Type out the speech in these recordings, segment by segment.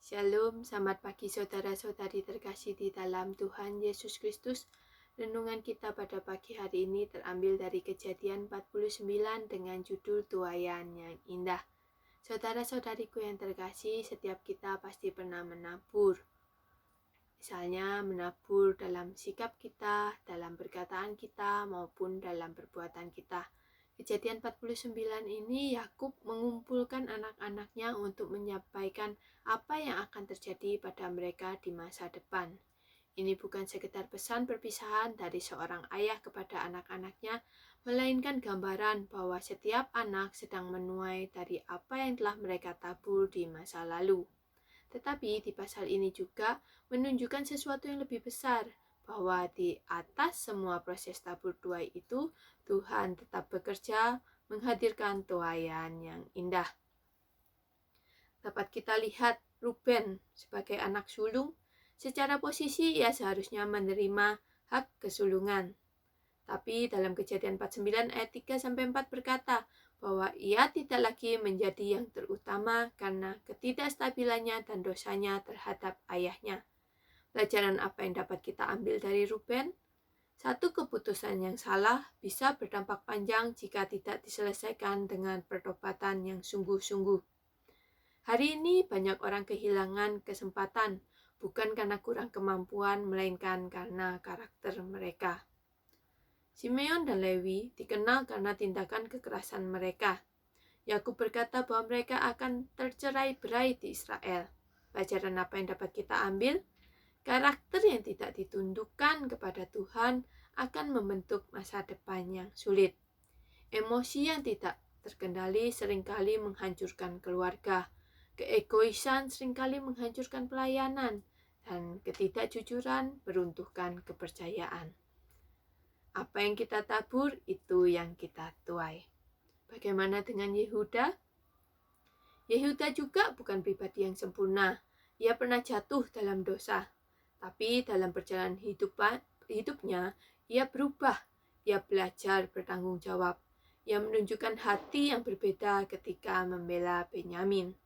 Shalom, selamat pagi saudara-saudari terkasih di dalam Tuhan Yesus Kristus. Renungan kita pada pagi hari ini terambil dari Kejadian 49 dengan judul Tuaian yang Indah. Saudara-saudariku yang terkasih, setiap kita pasti pernah menabur. Misalnya menabur dalam sikap kita, dalam perkataan kita, maupun dalam perbuatan kita. Kejadian 49 ini Yakub mengumpulkan anak-anaknya untuk menyampaikan apa yang akan terjadi pada mereka di masa depan. Ini bukan sekedar pesan perpisahan dari seorang ayah kepada anak-anaknya, melainkan gambaran bahwa setiap anak sedang menuai dari apa yang telah mereka tabur di masa lalu. Tetapi di pasal ini juga menunjukkan sesuatu yang lebih besar, bahwa di atas semua proses tabur tuai itu, Tuhan tetap bekerja menghadirkan tuaian yang indah. Dapat kita lihat Ruben sebagai anak sulung, secara posisi ia seharusnya menerima hak kesulungan. Tapi dalam Kejadian 49 ayat 3-4 berkata bahwa ia tidak lagi menjadi yang terutama karena ketidakstabilannya dan dosanya terhadap ayahnya. Pelajaran apa yang dapat kita ambil dari Ruben? Satu keputusan yang salah bisa berdampak panjang jika tidak diselesaikan dengan pertobatan yang sungguh-sungguh. Hari ini banyak orang kehilangan kesempatan, bukan karena kurang kemampuan, melainkan karena karakter mereka. Simeon dan Lewi dikenal karena tindakan kekerasan mereka. Yakub berkata bahwa mereka akan tercerai-berai di Israel. Pelajaran apa yang dapat kita ambil? Karakter yang tidak ditundukkan kepada Tuhan akan membentuk masa depan yang sulit. Emosi yang tidak terkendali seringkali menghancurkan keluarga. Keegoisan seringkali menghancurkan pelayanan. Dan ketidakjujuran meruntuhkan kepercayaan. Apa yang kita tabur, itu yang kita tuai. Bagaimana dengan Yehuda? Yehuda juga bukan pribadi yang sempurna. Ia pernah jatuh dalam dosa. Tapi dalam perjalanan hidupnya, ia berubah. Ia belajar bertanggung jawab. Ia menunjukkan hati yang berbeda ketika membela Benyamin.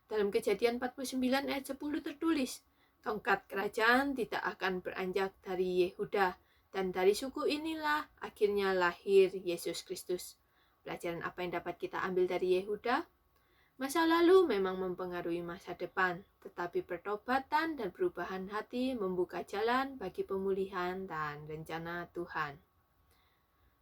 Dalam Kejadian 49 ayat 10 tertulis, tongkat kerajaan tidak akan beranjak dari Yehuda, dan dari suku inilah akhirnya lahir Yesus Kristus. Pelajaran apa yang dapat kita ambil dari Yehuda? Masa lalu memang mempengaruhi masa depan, tetapi pertobatan dan perubahan hati membuka jalan bagi pemulihan dan rencana Tuhan.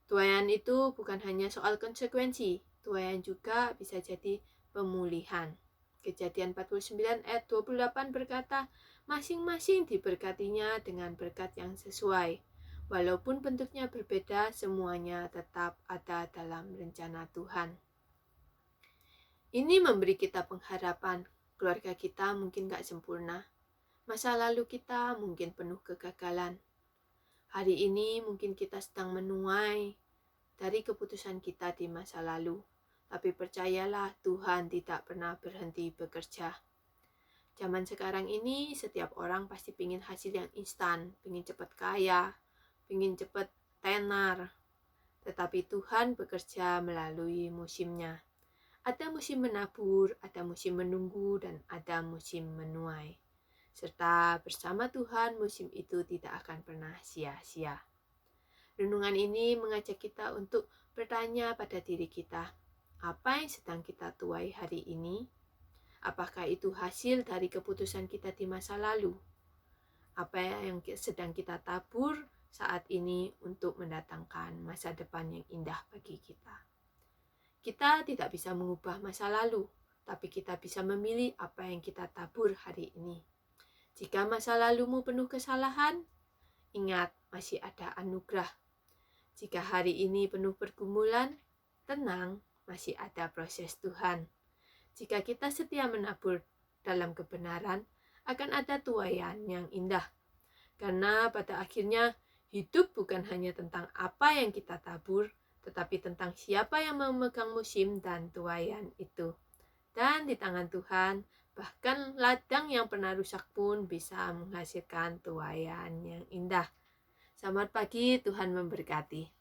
Tuaian itu bukan hanya soal konsekuensi, tuaian juga bisa jadi pemulihan. Kejadian 49 ayat 28 berkata, masing-masing diberkatinya dengan berkat yang sesuai. Walaupun bentuknya berbeda, semuanya tetap ada dalam rencana Tuhan. Ini memberi kita pengharapan. Keluarga kita mungkin gak sempurna. Masa lalu kita mungkin penuh kegagalan. Hari ini mungkin kita sedang menuai dari keputusan kita di masa lalu. Tapi percayalah, Tuhan tidak pernah berhenti bekerja. Zaman sekarang ini setiap orang pasti ingin hasil yang instan, ingin cepat kaya, ingin cepat tenar. Tetapi Tuhan bekerja melalui musimnya. Ada musim menabur, ada musim menunggu, dan ada musim menuai. Serta bersama Tuhan musim itu tidak akan pernah sia-sia. Renungan ini mengajak kita untuk bertanya pada diri kita, apa yang sedang kita tuai hari ini? Apakah itu hasil dari keputusan kita di masa lalu? Apa yang sedang kita tabur saat ini untuk mendatangkan masa depan yang indah bagi kita? Kita tidak bisa mengubah masa lalu, tapi kita bisa memilih apa yang kita tabur hari ini. Jika masa lalumu penuh kesalahan, ingat masih ada anugerah. Jika hari ini penuh pergumulan, tenang, masih ada proses Tuhan. Jika kita setia menabur dalam kebenaran, akan ada tuaian yang indah. Karena pada akhirnya, hidup bukan hanya tentang apa yang kita tabur, tetapi tentang siapa yang memegang musim dan tuaian itu. Dan di tangan Tuhan, bahkan ladang yang pernah rusak pun bisa menghasilkan tuaian yang indah. Selamat pagi, Tuhan memberkati.